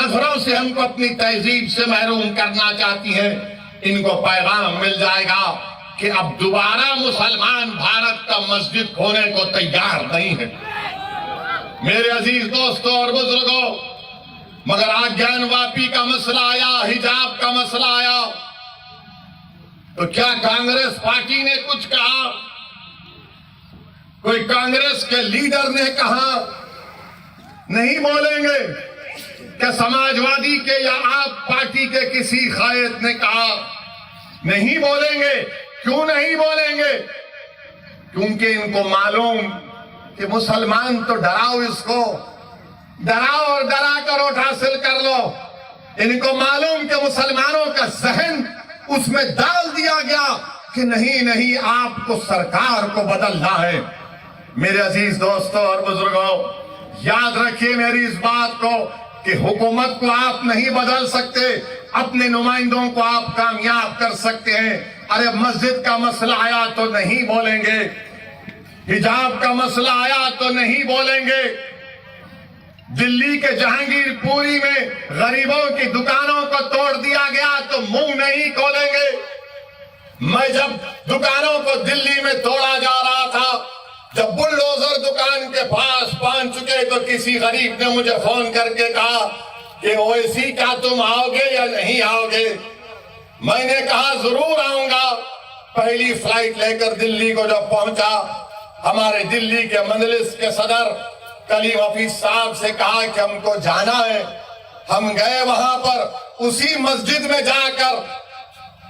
नजरों से हमको अपनी तहजीब से महरूम करना चाहती है, इनको पैगाम मिल जाएगा कि अब दोबारा मुसलमान भारत का मस्जिद खोने को तैयार नहीं है। मेरे अजीज दोस्तों और बुजुर्गों, मगर आज ज्ञानवापी का मसला आया, हिजाब का मसला आया, तो क्या कांग्रेस पार्टी ने कुछ कहा? कोई कांग्रेस के लीडर ने कहा? नहीं बोलेंगे। क्या समाजवादी के या आप पार्टी के किसी कायद ने कहा? नहीं बोलेंगे। क्यों नहीं बोलेंगे? क्योंकि इनको मालूम कि मुसलमान तो डराओ, इसको डराओ और डरा कर वोट हासिल कर लो। इनको मालूम कि मुसलमानों का जहन उसमें डाल दिया गया कि नहीं नहीं, आपको सरकार को बदलना है। मेरे अजीज दोस्तों और बुजुर्गों, याद रखिए मेरी इस बात को कि हुकूमत को आप नहीं बदल सकते, अपने नुमाइंदों को आप कामयाब कर सकते हैं। अरे मस्जिद का मसला आया तो नहीं बोलेंगे, हिजाब का मसला आया तो नहीं बोलेंगे, दिल्ली के जहांगीरपुरी में गरीबों की दुकानों को तोड़ दिया गया तो मुंह नहीं खोलेंगे। मैं जब दुकानों को दिल्ली में तोड़ा जा रहा था, जब बुलडोजर दुकान के पास पहुंच चुके तो किसी गरीब ने मुझे फोन करके कहा कि ओवैसी क्या तुम आओगे या नहीं आओगे? मैंने कहा जरूर आऊंगा। पहली फ्लाइट लेकर दिल्ली को जब पहुंचा, हमारे दिल्ली के मजलिस के सदर कलीम हफीज साहब से कहा कि हमको जाना है। हम गए वहां पर, उसी मस्जिद में जाकर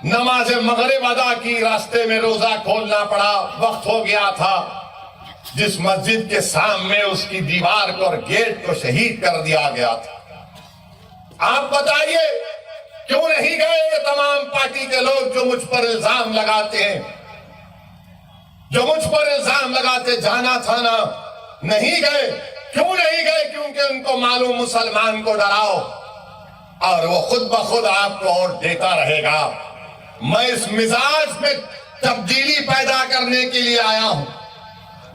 नमाज मगरिब अदा की, रास्ते में रोजा खोलना पड़ा, वक्त हो गया था। जिस मस्जिद के सामने उसकी दीवार को और गेट को शहीद कर दिया गया था। आप बताइए क्यों नहीं गए ये तमाम पार्टी के लोग जो मुझ पर इल्जाम लगाते हैं, जो मुझ पर इल्जाम लगाते? जाना था ना, नहीं गए। क्यों नहीं गए? क्योंकि उनको मालूम मुसलमान को डराओ और वो खुद ब खुद आपको वोट देता रहेगा। मैं इस मिजाज में तब्दीली पैदा करने के लिए आया हूं।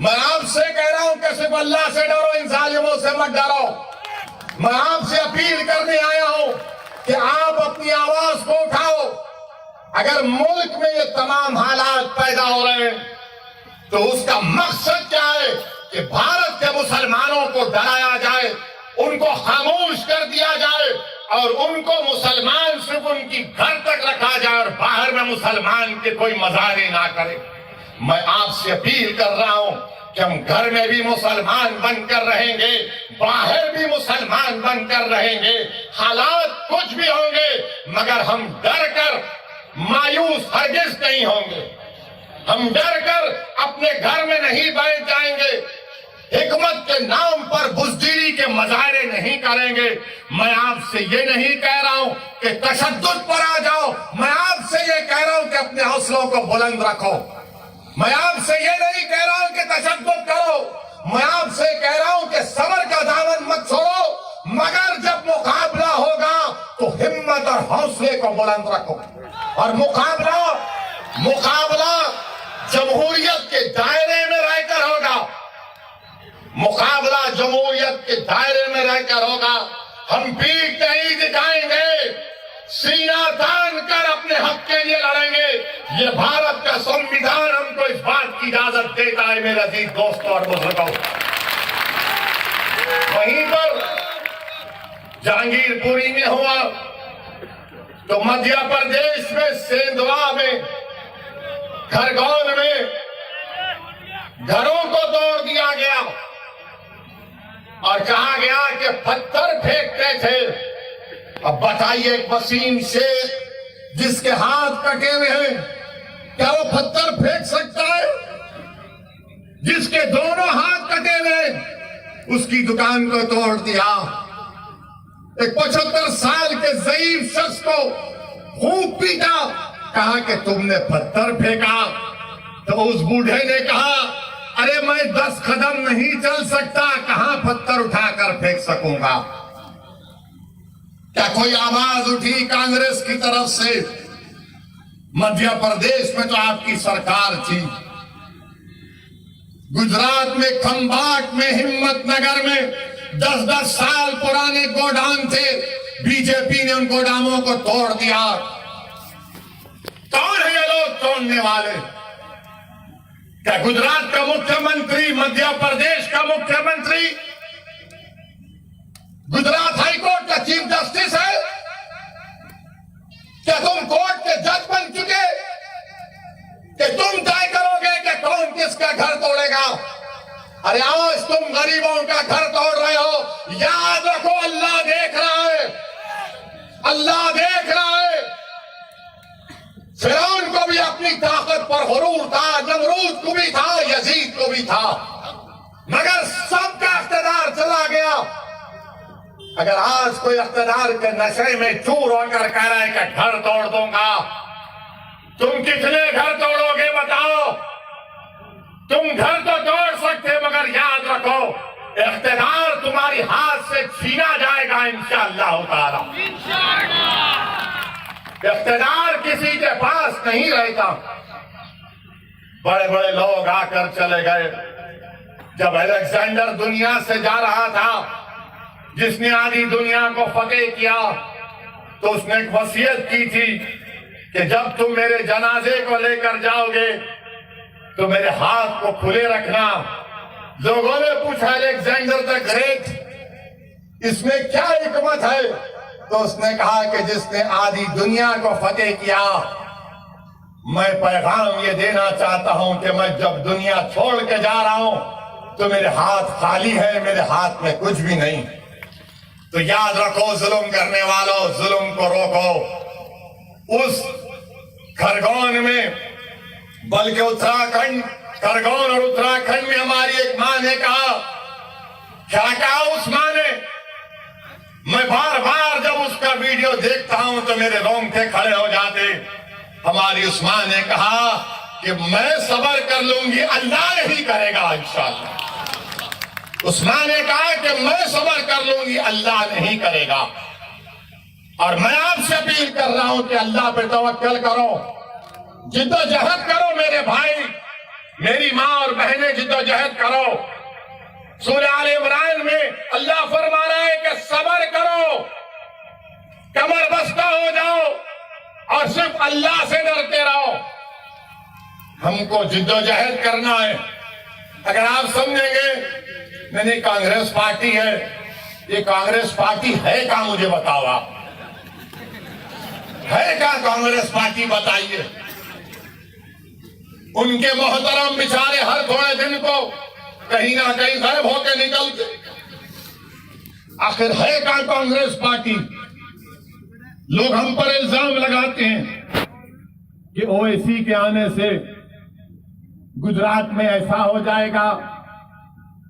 मैं आपसे कह रहा हूं कि सिर्फ अल्लाह से डरो, इन जालिमों से मत डरो। मैं आपसे अपील करने आया हूं कि आप अपनी आवाज को उठाओ। अगर मुल्क में ये तमाम हालात पैदा हो रहे हैं तो उसका मकसद क्या है? कि भारत के मुसलमानों को डराया जाए, उनको खामोश कर दिया जाए और उनको मुसलमान सिर्फ उनकी घर तक रखा जाए और बाहर में मुसलमान के कोई मजारे ना करे। मैं आपसे अपील कर रहा हूं कि हम घर में भी मुसलमान बनकर रहेंगे, बाहर भी मुसलमान बनकर रहेंगे। हालात कुछ भी होंगे मगर हम डर कर मायूस हरगिज नहीं होंगे। हम डर कर अपने घर में नहीं बैठ जाएंगे। हिकमत के नाम पर बुज़दिली के मजारे नहीं करेंगे। मैं आपसे ये नहीं कह रहा हूं कि तशद्दुद पर आ जाओ। मैं आपसे ये कह रहा हूं कि अपने हौसलों को बुलंद रखो। मैं आपसे ये नहीं कह रहा हूं कि तशद्दुद करो। मैं आपसे कह रहा हूं कि सब्र का दामन मत छोड़ो, मगर जब मुकाबला होगा तो हिम्मत और हौसले को बुलंद रखो। और मुकाबला जमहूरियत के दायरे में रहकर होगा। मुकाबला जमहूरियत के दायरे में रहकर होगा। हम पीठ नहीं दिखाएंगे, सीना तान कर अपने हक के लिए लड़ेंगे। ये भारत का संविधान हमको इस बात की इजाजत देता है। मेरे अजीज दोस्तों और बुजुर्गों, वहीं पर जहांगीरपुरी में हुआ तो मध्य प्रदेश में सेंधवा में, खरगोन में घरों को तोड़ दिया गया और कहा गया कि पत्थर फेंकते थे। अब बताइए, एक वसीम शेख जिसके हाथ कटे हुए हैं, क्या वो पत्थर फेंक सकता है? जिसके दोनों हाथ कटे हुए, उसकी दुकान को तोड़ दिया। एक 75 साल के ज़ईफ शख्स को खूब पीटा, कहा कि तुमने पत्थर फेंका। तो उस बूढ़े ने कहा, अरे मैं 10 कदम नहीं चल सकता, कहां पत्थर उठाकर फेंक सकूंगा। क्या कोई आवाज उठी कांग्रेस की तरफ से? मध्य प्रदेश में तो आपकी सरकार थी, गुजरात में खंबाट में, हिम्मतनगर में 10-10 साल पुराने गोडाउन थे, उन गोदामों को तोड़ दिया। कौन है ये लोग तोड़ने वाले? क्या गुजरात का मुख्यमंत्री, मध्य प्रदेश का मुख्यमंत्री, गुजरात हाईकोर्ट का चीफ जस्टिस है? क्या तुम कोर्ट के जज बन चुके कि तुम तय करोगे कि कौन किसका घर तोड़ेगा? अरे आज तुम गरीबों का घर तोड़ रहे हो, याद रखो अल्लाह देख रहा है, अल्लाह देख रहा है। फिरौन को भी अपनी ताकत पर गुरूर था, नमरूद को भी था, यजीद को भी था, मगर सबका इख्तिदार चला गया। अगर आज कोई इख्तिदार के नशे में चूर होकर कह रहा है कि घर तोड़ दूंगा, तुम कितने घर तोड़ोगे बताओ? तुम घर तो तोड़ सकते, मगर याद रखो इख्तिदार तुम्हारी हाथ से छीना जाएगा इंशाअल्लाह ताला। इख्तिदार किसी के पास नहीं रहता। बड़े बड़े लोग आकर चले गए। जब अलेक्जेंडर दुनिया से जा रहा था, जिसने आधी दुनिया को फतेह किया, तो उसने एक वसीयत की थी कि जब तुम मेरे जनाजे को लेकर जाओगे तो मेरे हाथ को खुले रखना। लोगों ने पूछा अलेक्जेंडर द ग्रेट, इसमें क्या हिकमत है? तो उसने कहा कि जिसने आधी दुनिया को फतेह किया, मैं पैगाम ये देना चाहता हूं कि मैं जब दुनिया छोड़ के जा रहा हूं तो मेरे हाथ खाली है, मेरे हाथ में कुछ भी नहीं। तो याद रखो जुल्म करने वालों, जुल्म को रोको। उस खरगोन में, बल्कि उत्तराखंड, खरगोन और उत्तराखंड में हमारी एक मां ने कहा, क्या कहा उस मां ने? मैं बार बार जब उसका वीडियो देखता हूं तो मेरे रोंगटे खड़े हो जाते। हमारी उस मां ने कहा कि मैं सब्र कर लूंगी, अल्लाह नहीं करेगा इंशाअल्लाह। उस मां ने कहा कि मैं सब्र कर लूंगी, अल्लाह नहीं करेगा। और मैं आपसे अपील कर रहा हूं कि अल्लाह पे तवक्कल करो, जिद्दोजहद करो मेरे भाई, मेरी मां और बहनें, जिद्दोजहद करो। सूरह आल इमरान में अल्लाह फरमा रहा है कि सब्र करो, कमर बस्ता हो जाओ और सिर्फ अल्लाह से डरते रहो। हमको जिद्दोजहद करना है। अगर आप समझेंगे नहीं कांग्रेस पार्टी है, ये कांग्रेस पार्टी है क्या? मुझे बताओ, आप है क्या कांग्रेस पार्टी? बताइए। उनके मोहतरम बेचारे हर थोड़े दिन को कहीं ना कहीं गायब होकर निकलते। आखिर है क्या कांग्रेस पार्टी? लोग हम पर इल्जाम लगाते हैं कि ओवैसी के आने से गुजरात में ऐसा हो जाएगा,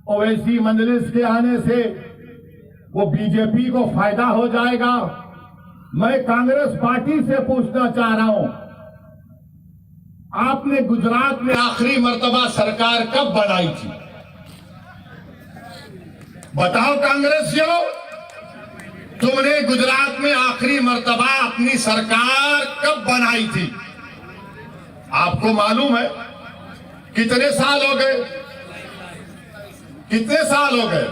ओवैसी मजलिस के आने से वो बीजेपी को फायदा हो जाएगा। मैं कांग्रेस पार्टी से पूछना चाह रहा हूं, आपने गुजरात में आखिरी मर्तबा सरकार कब बनाई थी? बताओ कांग्रेसियों, तुमने गुजरात में आखिरी मर्तबा अपनी सरकार कब बनाई थी? आपको मालूम है? कितने साल हो गए? कितने साल हो गए?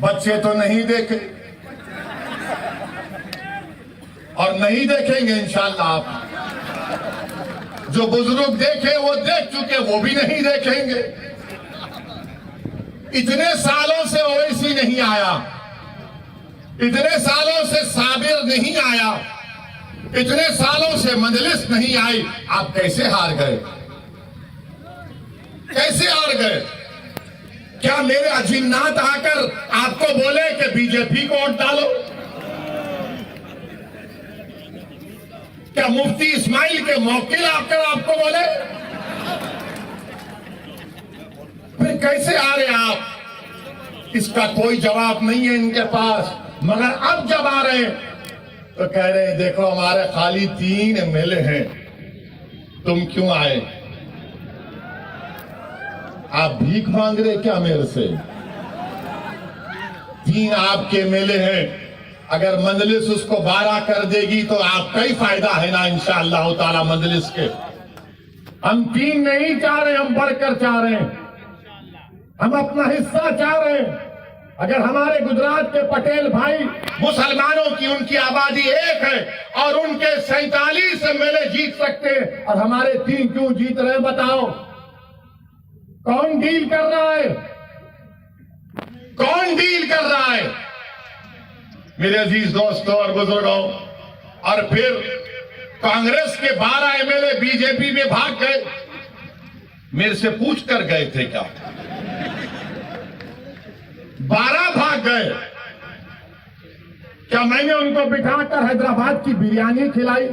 बच्चे तो नहीं देखे और नहीं देखेंगे इंशाअल्लाह। आप जो बुजुर्ग देखे वो देख चुके, वो भी नहीं देखेंगे। इतने सालों से ओवैसी नहीं आया, इतने सालों से साबिर नहीं आया, इतने सालों से मजलिस नहीं आई। आप कैसे हार गए? कैसे हार गए? क्या मेरे अजिन्नात आकर आपको बोले कि बीजेपी को वोट डालो? क्या मुफ्ती इस्माइल के मौकिल आकर आपको बोले? फिर कैसे आ रहे आप? इसका कोई जवाब नहीं है इनके पास। मगर अब जब आ रहे तो कह रहे हैं देखो हमारे खाली 3 एमएलए हैं, तुम क्यों आए? आप भीख मांग रहे क्या मेरे से? 3 आपके एमएलए हैं, अगर मजलिस उसको 12 कर देगी तो आपका ही फायदा है ना इंशाअल्लाह ताला मजलिस के। हम 3 नहीं चाह रहे, हम बढ़कर चाह रहे हैं, हम अपना हिस्सा चाह रहे हैं। अगर हमारे गुजरात के पटेल भाई मुसलमानों की उनकी आबादी 1 है और उनके 47 एमएलए जीत सकते हैं और हमारे 3 क्यों जीत रहे बताओ? कौन डील कर रहा है? कौन डील कर रहा है? मेरे अजीज दोस्तों और बुजुर्गों, और फिर कांग्रेस के 12 एमएलए बीजेपी में भाग गए। मेरे से पूछ कर गए थे क्या? 12 भाग गए। क्या मैंने उनको बिठाकर हैदराबाद की बिरयानी खिलाई?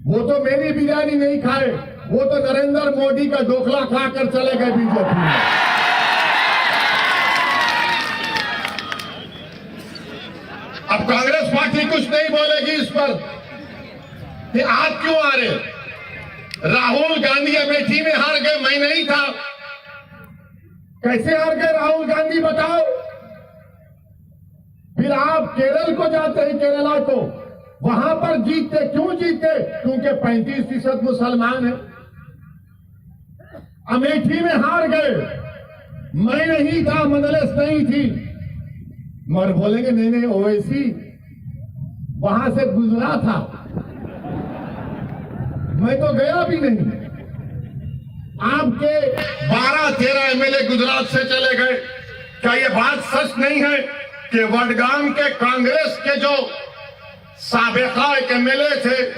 वो तो मेरी बिरयानी नहीं खाए, वो तो नरेंद्र मोदी का ढोकला खाकर चले गए बीजेपी में। अब कांग्रेस पार्टी कुछ नहीं बोलेगी इस पर कि आप क्यों आ रहे? राहुल गांधी अमेठी में हार गए, मैं नहीं था। कैसे हार गए राहुल गांधी बताओ? फिर आप केरल को जाते हैं, केरला को, वहां पर जीतते। क्यों जीतते? क्योंकि 35% मुसलमान है। अमेठी में हार गए, मैं नहीं था, मजलिस नहीं थी। मगर बोलेंगे नहीं नहीं, ओवैसी वहां से गुजरा था, मैं तो गया भी नहीं। आपके 12-13 एमएलए गुजरात से चले गए। क्या ये बात सच नहीं है कि वडगाम के कांग्रेस के जो साबिका एक एमएलए थे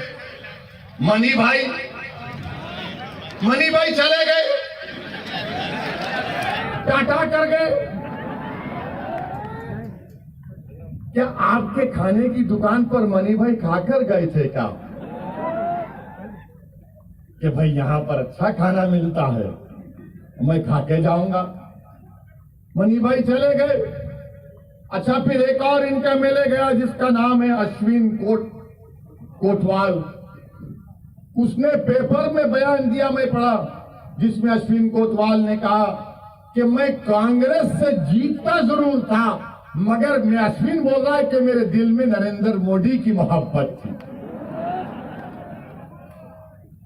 मनी भाई चले गए, टाटा कर गए? क्या आपके खाने की दुकान पर मनी भाई खाकर गए थे क्या कि भाई यहां पर अच्छा खाना मिलता है, मैं खा के जाऊंगा? मनी भाई चले गए। अच्छा, फिर एक और इनका एमएलए गया जिसका नाम है अश्विन कोटवाल। उसने पेपर में बयान दिया, मैं पढ़ा, जिसमें अश्विन कोतवाल ने कहा कि मैं कांग्रेस से जीतता जरूर था, मगर मैं अश्विन बोल रहा है कि मेरे दिल में नरेंद्र मोदी की मोहब्बत थी।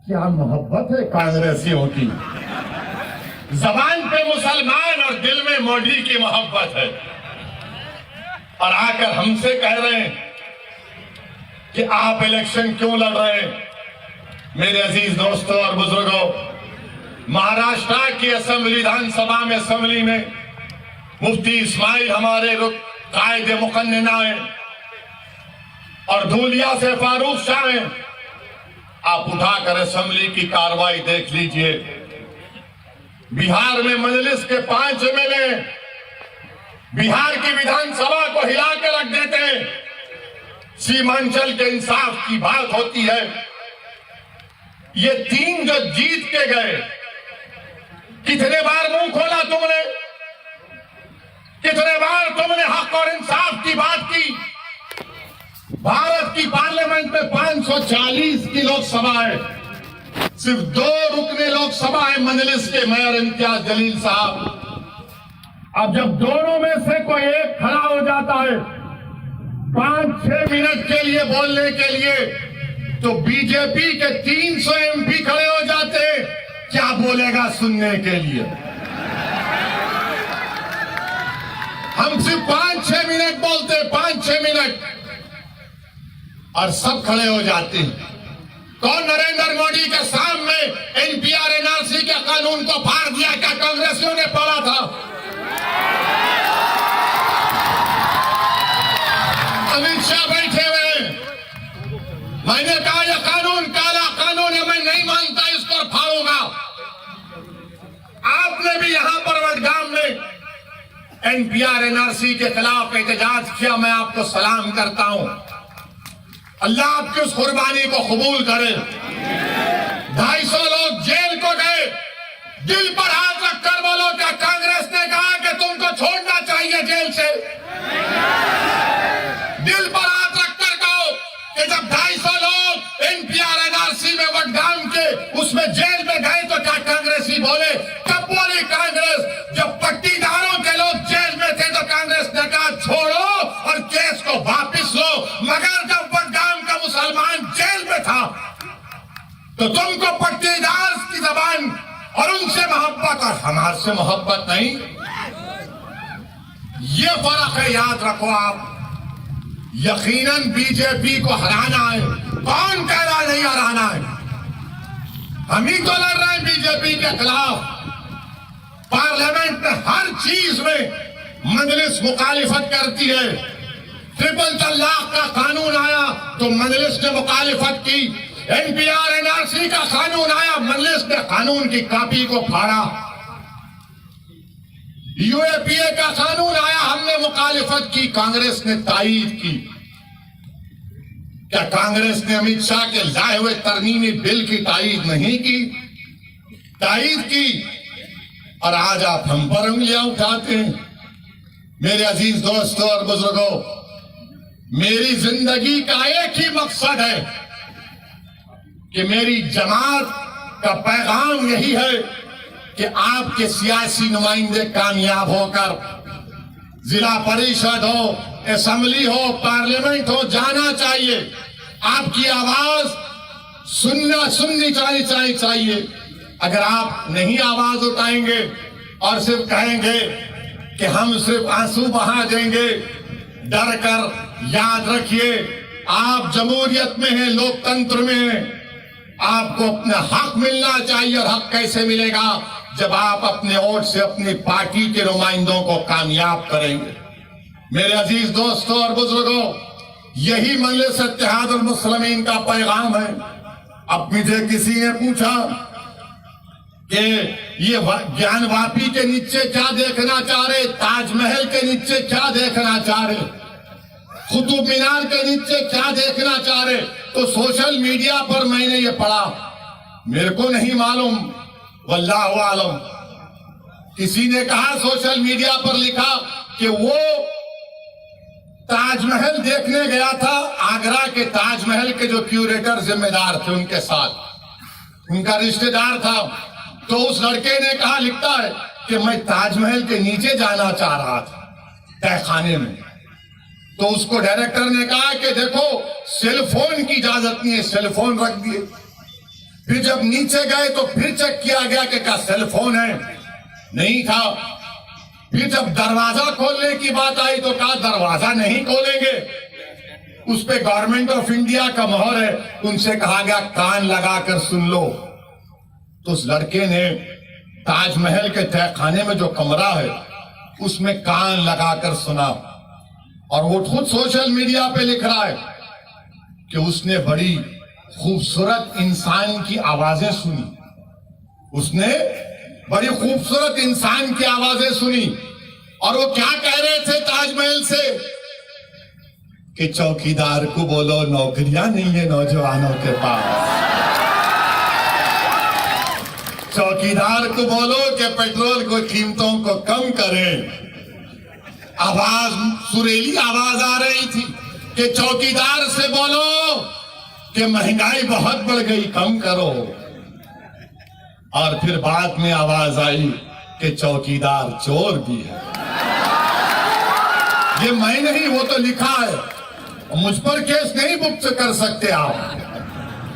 क्या मोहब्बत है कांग्रेसियों की? जबान पे मुसलमान और दिल में मोदी की मोहब्बत है, और आकर हमसे कह रहे हैं कि आप इलेक्शन क्यों लड़ रहे हैं? मेरे अजीज दोस्तों और बुजुर्गों, महाराष्ट्र की असेंबली में मुफ्ती इस्माइल हमारे कायदे मुकन्निना है और धूलिया से फारूक शाह हैं। आप उठाकर असेंबली की कार्रवाई देख लीजिए। बिहार में मजलिस के 5 एमएलए बिहार की विधानसभा को हिला के रख देते हैं। सीमांचल के इंसाफ की बात होती है। ये 3 जो जीत के गए, कितने बार मुंह खोला तुमने? कितने बार तुमने हक और इंसाफ की बात की? भारत की पार्लियामेंट में 540 की लोकसभा है, सिर्फ 2 रुकने लोकसभा है मजलिस के मेयर इम्तियाज जलील साहब। अब जब दोनों में से कोई एक खड़ा हो जाता है 5-6 मिनट के लिए बोलने के लिए, तो बीजेपी के 300 एमपी खड़े हो जाते हैं। क्या बोलेगा सुनने के लिए? हम सिर्फ 5-6 मिनट बोलते, 5-6 मिनट, और सब खड़े हो जाते हैं। कौन नरेंद्र मोदी के सामने एनपीआर एनआरसी के कानून को फाड़ दिया? क्या कांग्रेसियों ने पढ़ा था? अमित शाह बैठे हुए, मैंने कहा यह कानून काला कानून है, मैं नहीं मानता, इसको फाड़ूंगा। आपने भी यहां पर वडगाम में एनपीआर एनआरसी के खिलाफ एहतजाज किया, मैं आपको सलाम करता हूं। अल्लाह आपकी उस कुर्बानी को कबूल करे। 250 लोग जेल को गए। दिल पर हाथ रखकर बोलो, क्या कांग्रेस ने कहा कि तुमको छोड़ना चाहिए जेल से? दिल पर हाथ रखकर कहो कि जब 250 लोग एनपीआर एनआरसी में वडगाम के उसमें जेल में गए तो क्या कांग्रेसी बोले? कब बोली कांग्रेस? जब पट्टीदारों के लोग जेल में थे तो कांग्रेस ने कहा छोड़ो और केस को वापिस लो। मगर जब वडगाम का मुसलमान जेल में था तो तुमको पट्टीदार की जबान और मोहब्बत और हमारे से मोहब्बत नहीं। ये फर्क है, याद रखो आप। यकीनन बीजेपी को हराना है। कौन कह रहा नहीं हराना है? हम ही तो लड़ रहे हैं बीजेपी के खिलाफ। पार्लियामेंट में हर चीज में मजलिस मुखालिफत करती है। ट्रिपल तलाक का कानून आया तो मजलिस ने मुखालिफत की। एनपीआर एनआरसी का कानून आया, मजलिस ने कानून की कॉपी को फाड़ा। यूएपीए का कानून आया, हमने मुखालिफत की, कांग्रेस ने तायीद की। क्या कांग्रेस ने अमित शाह के लाए हुए तरमीमी बिल की तायीद नहीं की? तायीद की। और आज आप हम पर उंगलियां उठाते हैं। मेरे अजीज दोस्तों और बुजुर्गों, मेरी जिंदगी का एक ही मकसद है कि मेरी जमात का पैगाम यही है कि आपके सियासी नुमाइंदे कामयाब होकर जिला परिषद हो, असेंबली हो, पार्लियामेंट हो, जाना चाहिए। आपकी आवाज सुननी चाहिए। अगर आप नहीं आवाज उठाएंगे और सिर्फ कहेंगे कि हम सिर्फ आंसू बहा देंगे, डर कर, याद रखिए आप जमहूरियत में हैं, लोकतंत्र में हैं। आपको अपना हक मिलना चाहिए। और हक कैसे मिलेगा? जब आप अपने वोट से अपनी पार्टी के नुमाइंदों को कामयाब करेंगे। मेरे अजीज दोस्तों और बुजुर्गों, यही मजलिस इत्तेहादुल मुस्लिमीन का पैगाम है। अब मुझे किसी ने पूछा कि ये ज्ञानवापी के नीचे क्या देखना चाह रहे, ताजमहल के नीचे क्या देखना चाह रहे, कुतुब मीनार के नीचे क्या देखना चाह रहे? तो सोशल मीडिया पर मैंने ये पढ़ा, मेरे को नहीं मालूम, वल्लाहु आलम। किसी ने कहा सोशल मीडिया पर लिखा कि वो ताजमहल देखने गया था, आगरा के ताजमहल के जो क्यूरेटर जिम्मेदार थे उनके साथ, उनका रिश्तेदार था। तो उस लड़के ने कहा, लिखता है कि मैं ताजमहल के नीचे जाना चाह रहा था, तहखाने में। तो उसको डायरेक्टर ने कहा कि देखो सेल फोन की इजाजत नहीं है, सेल फोन रख दिए। फिर जब नीचे गए तो फिर चेक किया गया कि क्या सेल फोन है, नहीं था। फिर जब दरवाजा खोलने की बात आई तो कहा दरवाजा नहीं खोलेंगे, उस पे गवर्नमेंट ऑफ इंडिया का मोहर है। उनसे कहा गया कान लगाकर सुन लो। तो उस लड़के ने ताजमहल के तहखाने में जो कमरा है उसमें कान लगाकर सुना, और वो खुद सोशल मीडिया पे लिख रहा है कि उसने बड़ी खूबसूरत इंसान की आवाजें सुनी। उसने बड़ी खूबसूरत इंसान की आवाजें सुनी। और वो क्या कह रहे थे ताजमहल से कि चौकीदार को बोलो नौकरियां नहीं है नौजवानों के पास, चौकीदार को बोलो कि पेट्रोल को कीमतों को कम करें। आवाज, सुरीली आवाज आ रही थी कि चौकीदार से बोलो कि महंगाई बहुत बढ़ गई, कम करो। और फिर बाद में आवाज आई कि चौकीदार चोर भी है। ये मैं नहीं, वो तो लिखा है। मुझ पर केस नहीं बुक कर सकते आप,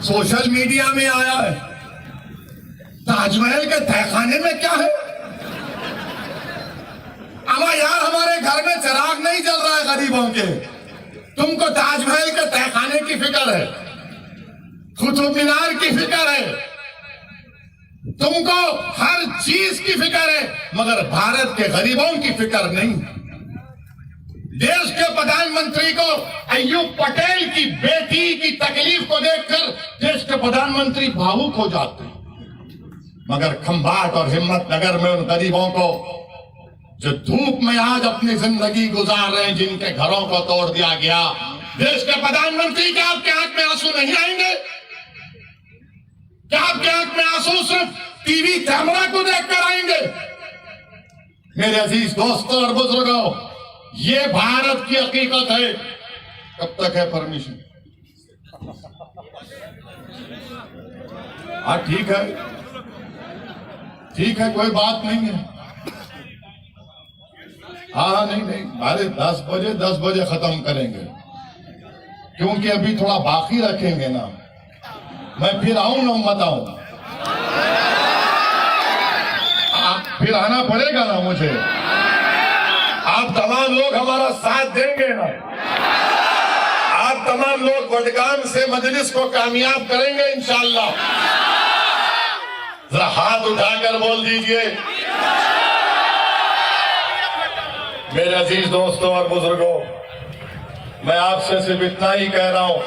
सोशल मीडिया में आया है। ताजमहल के तहखाने में क्या है? अमा यार, हमारे घर में चिराग नहीं जल रहा है गरीबों के, तुमको ताजमहल के तहखाने की फिक्र है, कुतुब मीनार की फिक्र है, तुमको हर चीज की फिक्र है, मगर भारत के गरीबों की फिक्र नहीं। देश के प्रधानमंत्री को अय्यूब पटेल की बेटी की तकलीफ को देखकर देश के प्रधानमंत्री भावुक हो जाते हैं, मगर खंभात और हिम्मतनगर में उन गरीबों को जो धूप में आज अपनी जिंदगी गुजार रहे हैं, जिनके घरों को तोड़ दिया गया, देश के प्रधानमंत्री के आपके आंख में आंसू नहीं आएंगे? क्या आपके आंख में आंसू सिर्फ टीवी कैमरा को देखकर आएंगे? मेरे अजीज दोस्तों और बुजुर्गों, ये भारत की हकीकत है। कब तक है परमिशन? हाँ ठीक है, ठीक है, कोई बात नहीं है। हाँ नहीं, अरे 10 बजे खत्म करेंगे, क्योंकि अभी थोड़ा बाकी रखेंगे ना। मैं फिर आऊं ना, मत आऊं। फिर आना पड़ेगा ना मुझे। आप तमाम लोग हमारा साथ देंगे ना? आप तमाम लोग वडगाम से मजलिस को कामयाब करेंगे इंशाअल्लाह। जरा हाथ उठाकर बोल दीजिए। मेरे अजीज दोस्तों और बुजुर्गों, मैं आपसे सिर्फ इतना ही कह रहा हूं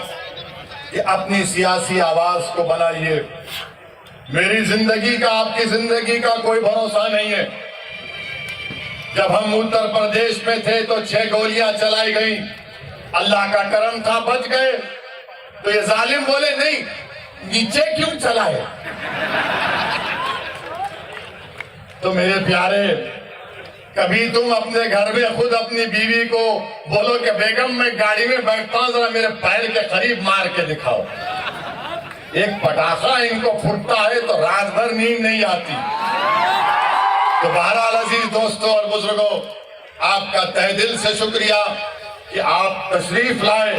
कि अपनी सियासी आवाज को बनाइए। मेरी जिंदगी का, आपकी जिंदगी का कोई भरोसा नहीं है। जब हम उत्तर प्रदेश में थे तो 6 गोलियां चलाई गई, अल्लाह का करम था बच गए। तो ये जालिम बोले नहीं, नीचे क्यों चलाए? तो मेरे प्यारे, कभी तुम अपने घर में खुद अपनी बीवी को बोलो कि बेगम मैं गाड़ी में बैठता हूं, जरा मेरे पैर के करीब मार के दिखाओ। एक पटाखा इनको फूटता है तो रात भर नींद नहीं आती। तो बहरहाल अजीज दोस्तों और बुजुर्गों, आपका तहे दिल से शुक्रिया कि आप तशरीफ लाए।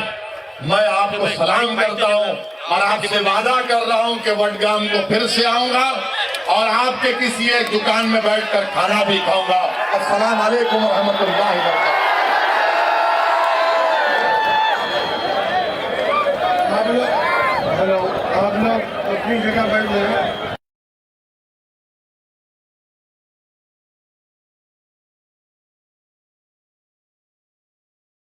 मैं आपको सलाम करता हूं और आपसे वादा कर रहा हूं कि वडगाम को फिर से आऊंगा और आपके किसी एक दुकान में बैठकर खाना भी खाऊंगा। अस्सलाम वालेकुम रहमतुल्लाहि व बरकातहू। आप लोग अपनी जगह बैठ जाए।